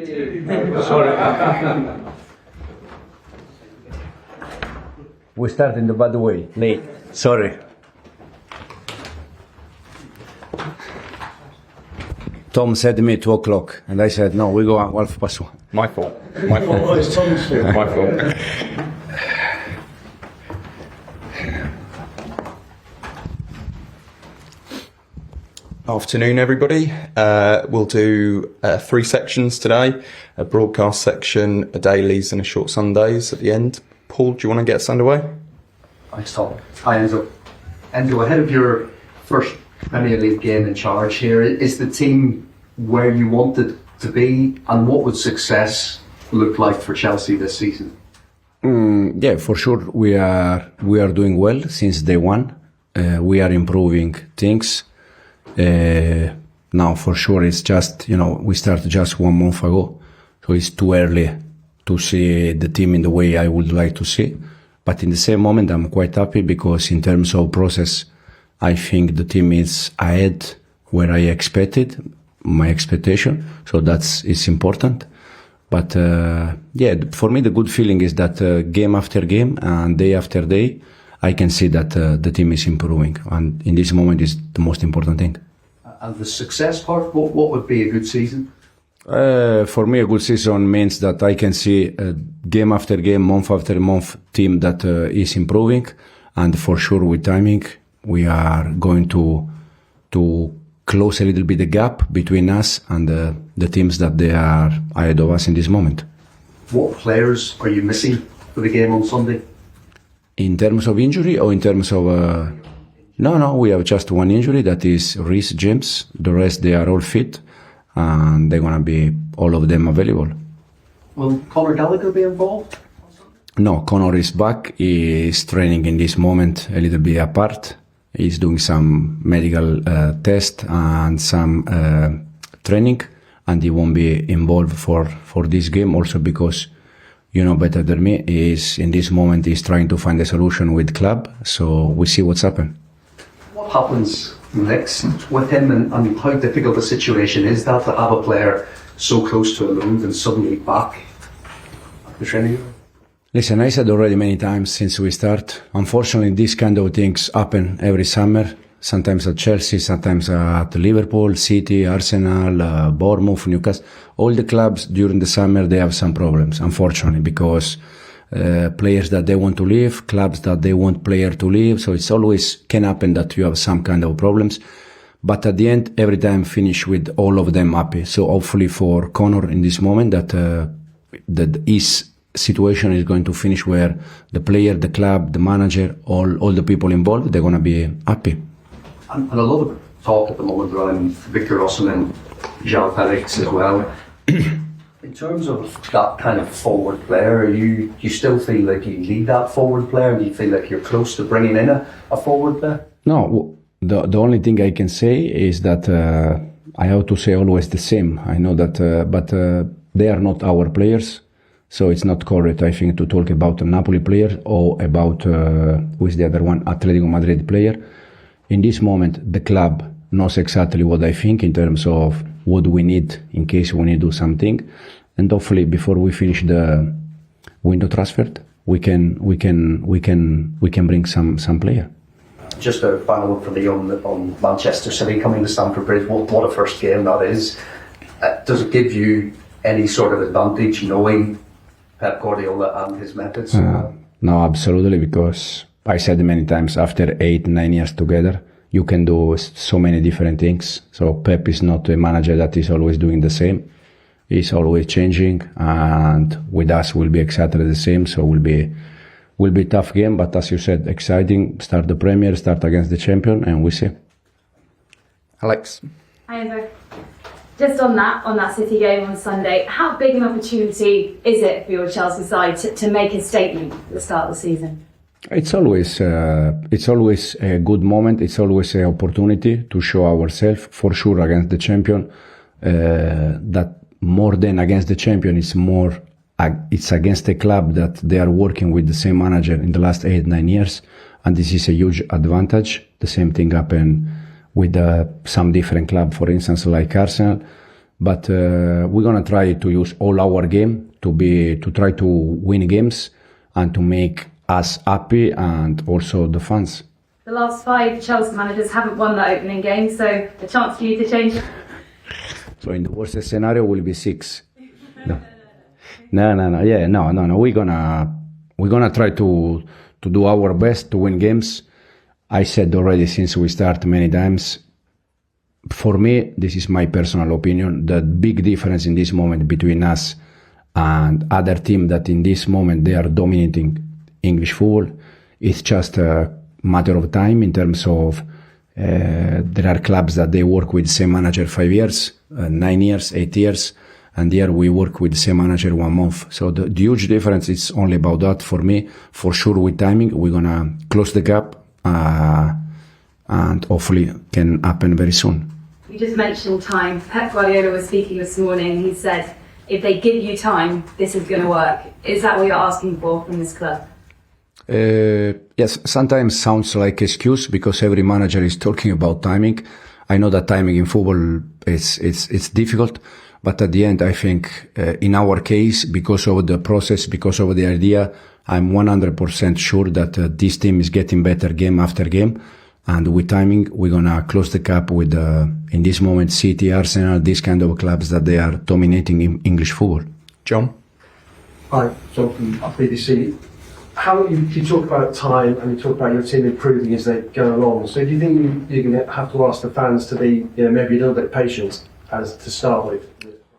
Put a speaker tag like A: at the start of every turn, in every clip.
A: Sorry. We start in the bad way, late. Sorry. Tom said to me 2 o'clock, and I said, no, we go at 1:30.
B: My fault. My fault. It's Tom's fault. My fault. Afternoon, everybody. We'll do 3 sections today: a broadcast section, a dailies, and a short Sundays at the end. Paul, do you want to get us underway?
C: Thanks, Tom. Hi, Enzo. Enzo, ahead of your first Premier League game in charge here, is the team where you wanted to be, and what would success look like for Chelsea this season?
A: Yeah, for sure. We are doing well since day one. We are improving things. Now, for sure, it's just, we started just 1 month ago, so it's too early to see the team in the way I would like to see. But in the same moment, I'm quite happy because in terms of process, I think the team is ahead where I expected, my expectation. So it's important. But for me, the good feeling is that game after game and day after day, I can see that the team is improving. And in this moment is the most important thing.
C: And the success part, what would be a good season?
A: For me, a good season means that I can see game after game, month after month, team that is improving, and for sure with timing, we are going to close a little bit the gap between us and the teams that they are ahead of us in this moment.
C: What players are you missing for the game on Sunday?
A: In terms of injury or in terms of... No, we have just 1 injury, that is Reece James. The rest, they are all fit. And they're going to be all of them available.
C: Will Conor Gallagher be involved?
A: No, Conor is back. He is training in this moment a little bit apart. He's doing some medical test and some training, and he won't be involved for this game also because, better than me, in this moment he's trying to find a solution with club, so we see what's happened.
C: What happens next with him, and how difficult a situation is that to have a player so close to a move and suddenly back at the training?
A: Listen, I said already many times since we start, unfortunately these kind of things happen every summer, sometimes at Chelsea, sometimes at Liverpool, City, Arsenal, Bournemouth, Newcastle. All the clubs during the summer, they have some problems, unfortunately, because players that they want to leave, clubs that they want player to leave. So it's always can happen that you have some kind of problems. But at the end, every time finish with all of them happy. So hopefully for Conor in this moment that his situation is going to finish where the player, the club, the manager, all the people involved, they're going to be happy.
C: And a lot of talk at the moment around Victor Osihmen, Joao Felix as well. In terms of that kind of forward player, you still feel like you need that forward player? Do you feel like you're close to bringing in a forward player?
A: No, the only thing I can say is that I have to say always the same. I know that, but they are not our players, so it's not correct, I think, to talk about a Napoli player or about, who is the other one, Atletico Madrid player. In this moment, the club knows exactly what I think in terms of what we need in case we need to do something, and hopefully before we finish the window transfer, we can bring some player.
C: Just a final one for me on Manchester City coming to Stamford Bridge. What a first game that is. Does it give you any sort of advantage knowing Pep Guardiola and his methods?
A: No, absolutely, because I said many times after 8-9 years together, you can do so many different things. So Pep is not a manager that is always doing the same. He's always changing, and with us will be exactly the same. So will be a tough game, but as you said, exciting. Start the Premier, start against the champion, and we see.
B: Alex.
D: Hi, Enzo. Just on that City game on Sunday, how big an opportunity is it for your Chelsea side to make a statement at the start of the season?
A: It's always a good moment. It's always an opportunity to show ourselves, for sure, against the champion. That more than against the champion, it's against a club that they are working with the same manager in the last 8-9 years, and this is a huge advantage. The same thing happened with some different club, for instance, like Arsenal. But we're gonna try to use all our game to try to win games and to make us happy and also the fans.
D: The last 5 Chelsea managers haven't won that opening game, so a chance for you to change it.
A: So in the worst scenario, will be 6. No. Yeah, no. We're gonna try to do our best to win games. I said already since we start many times. For me, this is my personal opinion. The big difference in this moment between us and other team that in this moment they are dominating English football, it's just a matter of time in terms of there are clubs that they work with the same manager 5 years, 9 years, 8 years, and here we work with the same manager 1 month. So the huge difference is only about that for me. For sure with timing, we're gonna close the gap and hopefully can happen very soon.
D: You just mentioned time. Pep Guardiola was speaking this morning. He said, if they give you time, this is going to work. Is that what you're asking for from this club?
A: Yes, sometimes sounds like excuse because every manager is talking about timing. I know that timing in football it's difficult, but at the end, I think in our case, because of the process, because of the idea, I'm 100% sure that this team is getting better game after game. And with timing, we're gonna close the gap with, in this moment, City, Arsenal, these kind of clubs that they are dominating in English football.
B: John?
E: Hi, John from BBC. How you talk about time and you talk about your team improving as they go along. So do you think you're going to have to ask the fans to be, maybe a little bit patient as to start with?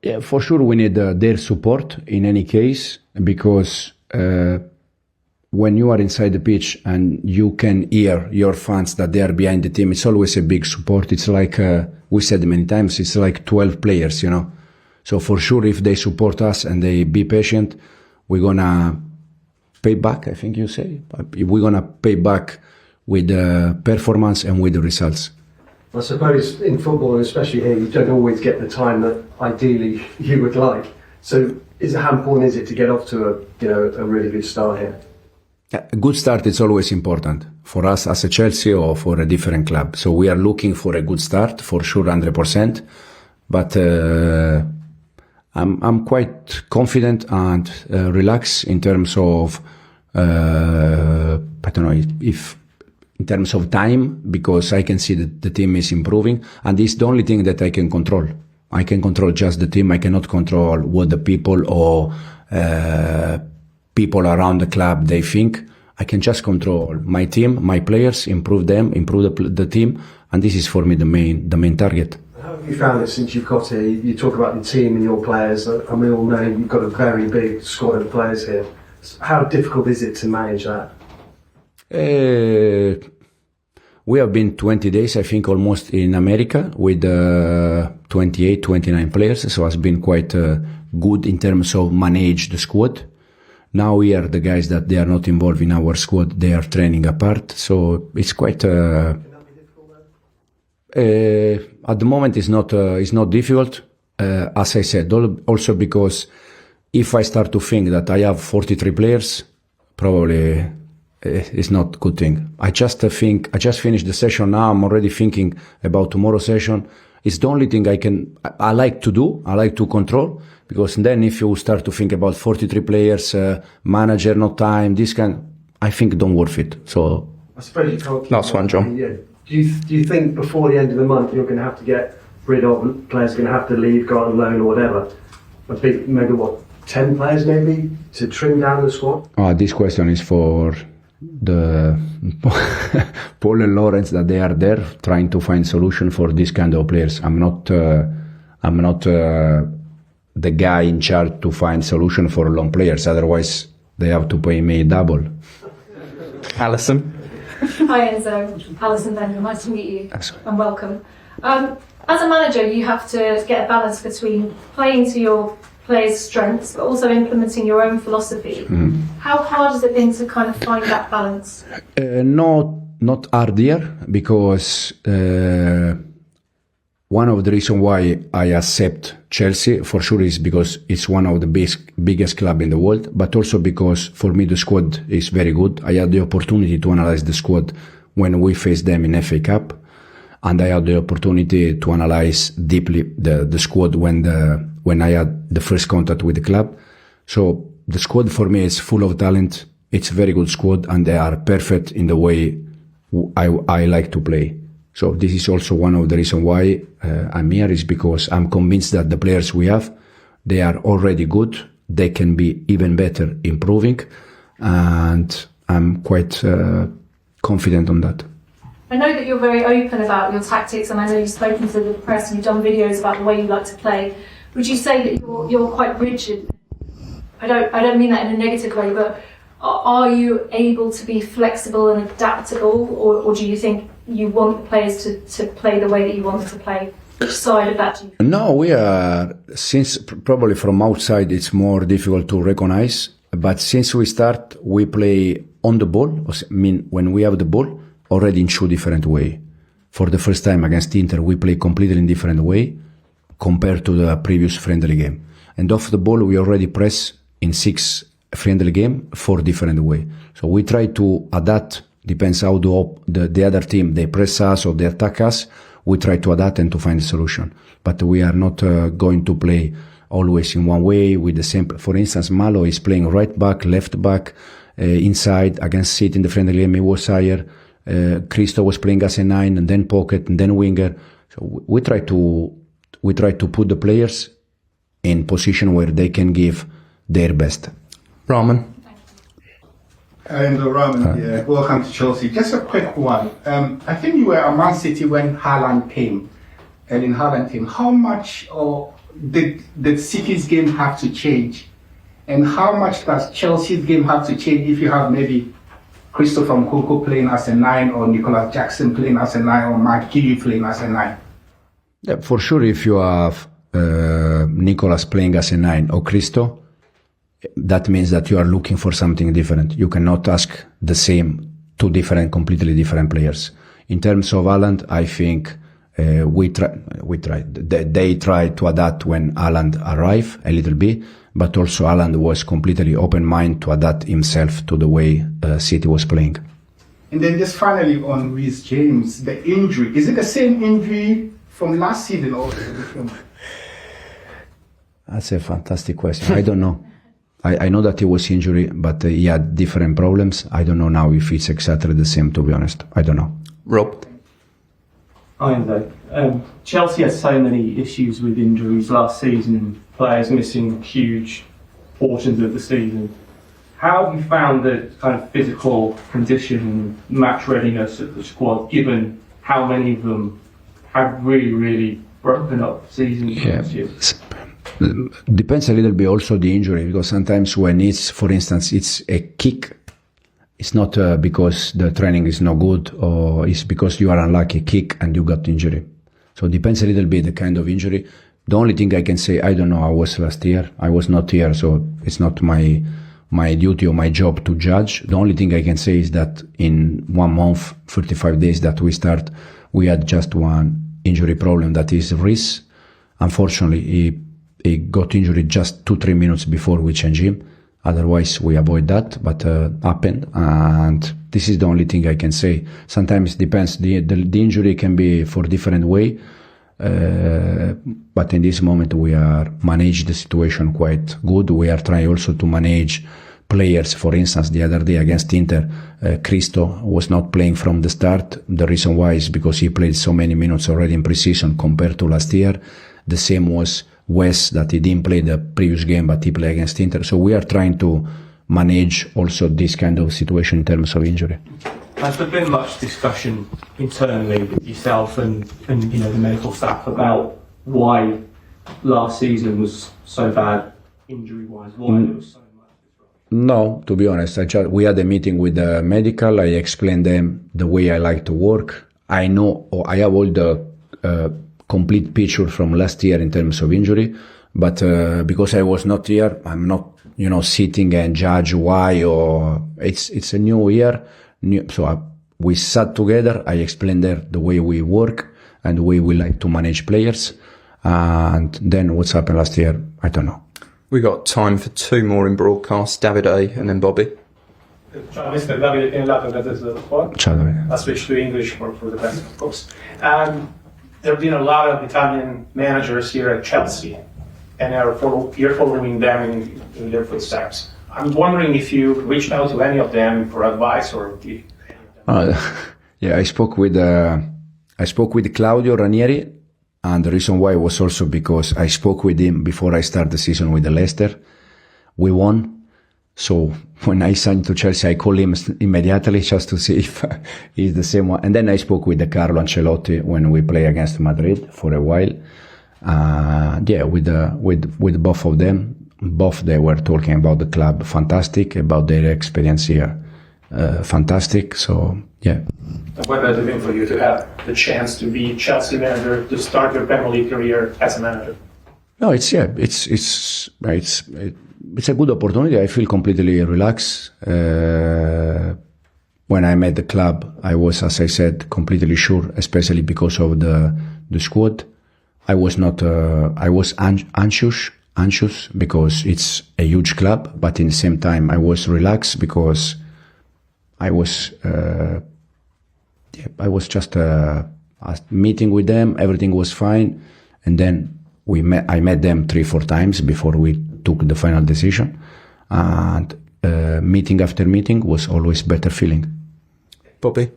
A: Yeah, for sure we need their support in any case because when you are inside the pitch and you can hear your fans that they are behind the team, it's always a big support. It's like, we said many times, it's like 12 players, So for sure, if they support us and they be patient, we're gonna pay back, I think you say. We're gonna pay back with performance and with the results.
E: I suppose in football, especially here, you don't always get the time that ideally you would like. So how important is it to get off to a really good start here?
A: A good start is always important for us as a Chelsea or for a different club. So we are looking for a good start, for sure, 100%. But I'm quite confident and relaxed in terms of I don't know if in terms of time, because I can see that the team is improving, and it's the only thing that I can control. I can control just the team. I cannot control what the people or people around the club they think. I can just control my team, my players, improve them, improve the team, and this is for me the main target.
E: How have you found it since you've got here? You talk about your team and your players, and we all know you've got a very big squad of players here. How difficult is it to manage that?
A: We have been 20 days, I think, almost in America with 28, 29 players, so it's been quite good in terms of manage the squad. Now here, the guys that they are not involved in our squad, they are training apart, so it's quite. Can that be difficult then? At the moment, it's not difficult. As I said, also because if I start to think that I have 43 players, probably it's not a good thing. I just finished the session now. I'm already thinking about tomorrow's session. It's the only thing I like to do. I like to control, because then if you start to think about 43 players, manager, no time, I think don't worth it. So
E: I suppose you can't.
B: Last one, John.
E: Yeah. Do you think before the end of the month you're going to have to get rid of players, going to have to leave, go on loan or whatever? Maybe 10 players maybe to trim down the squad?
A: This question is for the Paul and Lawrence, that they are there trying to find solution for this kind of players. I'm not the guy in charge to find solution for long players. Otherwise, they have to pay me double.
B: Alison?
F: Hi Enzo, Alison Bender, nice to meet you and welcome. As a manager, you have to get a balance between playing to your players' strengths, but also implementing your own philosophy. How hard has it been to kind of find that balance?
A: Not hard here, because one of the reasons why I accept Chelsea, for sure, is because it's one of the biggest club in the world, but also because for me the squad is very good. I had the opportunity to analyze the squad when we faced them in FA Cup, and I had the opportunity to analyze deeply the squad when I had the first contact with the club. So the squad for me is full of talent. It's a very good squad, and they are perfect in the way I like to play. So this is also one of the reasons why I'm here, is because I'm convinced that the players we have, they are already good. They can be even better, improving, and I'm quite confident on that.
F: I know that you're very open about your tactics, and I know you've spoken to the press and you've done videos about the way you like to play. Would you say that you're quite rigid? I don't mean that in a negative way, but are you able to be flexible and adaptable, or do you think you want the players to play the way that you want them to play? Which side of that do you think?
A: No, we are, since probably from outside it's more difficult to recognize, but since we start, we play on the ball. I mean, when we have the ball, already in two different way. For the first time against Inter, we play completely in different way compared to the previous friendly game. And off the ball, we already press in 6 friendly game 4 different way. So we try to adapt, depends how the other team, they press us or they attack us. We try to adapt and to find a solution. But we are not going to play always in one way with the same. For instance, Malo is playing right back, left back, inside. Against City in the friendly game, he was higher. Cristo was playing as a 9 and then pocket and then winger. So we try to put the players in position where they can give their best.
B: Rahman.
G: Enzo, Rahman here. Welcome to Chelsea. Just a quick one. I think you were at Man City when Haaland came. And in Haaland came, how much did City's game have to change? And how much does Chelsea's game have to change if you have maybe Christopher Nkunku playing as a 9, or Nicolas Jackson playing as a 9, or Mark Gilly playing as a 9?
A: Yeah, for sure, if you have Nicolas playing as a 9 or Christo, that means that you are looking for something different. You cannot ask the same, completely different players. In terms of Haaland, I think they tried to adapt when Haaland arrived a little bit, but also Haaland was completely open-minded to adapt himself to the way City was playing.
G: And then just finally on Reece James, the injury, is it the same injury from last season or different?
A: That's a fantastic question. I don't know. I know that he was injured, but he had different problems. I don't know now if it's exactly the same, to be honest. I don't know.
B: Rob.
H: Hi, Enzo. Chelsea had so many issues with injuries last season and players missing huge portions of the season. How have you found the kind of physical condition and match readiness of the squad, given how many of them have really broken up seasons last year?
A: Depends a little bit also the injury, because sometimes when it's, for instance, it's a kick, it's not because the training is not good, or it's because you are unlucky kick and you got injury. So it depends a little bit the kind of injury. The only thing I can say, I don't know, I was last year, I was not here, so it's not my duty or my job to judge. The only thing I can say is that in 1 month, 45 days that we start, we had just one injury problem, that is Reece. Unfortunately, he got injured just 2-3 minutes before we change him. Otherwise, we avoid that, but happened, and this is the only thing I can say. Sometimes it depends. The injury can be for different way, but in this moment we are manage the situation quite good. We are trying also to manage players. For instance, the other day against Inter, Cristo was not playing from the start. The reason why is because he played so many minutes already in pre-season compared to last year. The same was Wes, that he didn't play the previous game, but he played against Inter. So we are trying to manage also this kind of situation in terms of injury.
H: Has there been much discussion internally with yourself and the medical staff about why last season was so bad injury-wise? Why there was so much disruption?
A: No, to be honest, we had a meeting with the medical. I explained them the way I like to work. I know, or I have all the complete picture from last year in terms of injury, but because I was not here, I'm not, sitting and judge why, or it's a new year. We sat together. I explained there the way we work and the way we like to manage players. And then what's happened last year, I don't know.
B: We got time for 2 more in broadcast, Davide and then Bobby.
I: Ciao mister, Davide Pinellato, Gazzetta dello Sport.
A: Ciao Davide.
I: I'll switch to English for the best, of course. There have been a lot of Italian managers here at Chelsea, and you're following them in their footsteps. I'm wondering if you reached out to any of them for advice, or
A: Yeah, I spoke with Claudio Ranieri, and the reason why was also because I spoke with him before I start the season with the Leicester. We won. So when I signed to Chelsea, I called him immediately just to see if he's the same one. And then I spoke with Carlo Ancelotti when we play against Madrid for a while. With both of them, they were talking about the club, fantastic, about their experience here, fantastic. So yeah.
I: what does it mean for you to have the chance to be Chelsea manager, to start your Premier League career as a manager?
A: No, it's a good opportunity. I feel completely relaxed. When I met the club, I was, as I said, completely sure, especially because of the squad. I was not. I was anxious because it's a huge club, but in the same time, I was relaxed because I was just meeting with them. Everything was fine, and then I met them 3-4 times before we took the final decision, and meeting after meeting was always better feeling.
B: Bobby?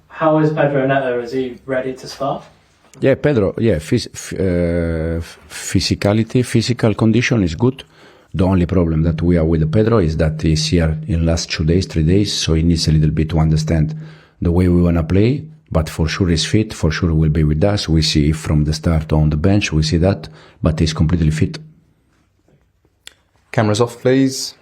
J: How is Pedro Neto? Is he ready to start?
A: Yeah, Pedro, physical condition is good. The only problem that we are with Pedro is that he's here in last 2 days, 3 days, so he needs a little bit to understand the way we want to play, but for sure he's fit, for sure he will be with us. We see from the start on the bench, we see that, but he's completely fit.
B: Cameras off, please.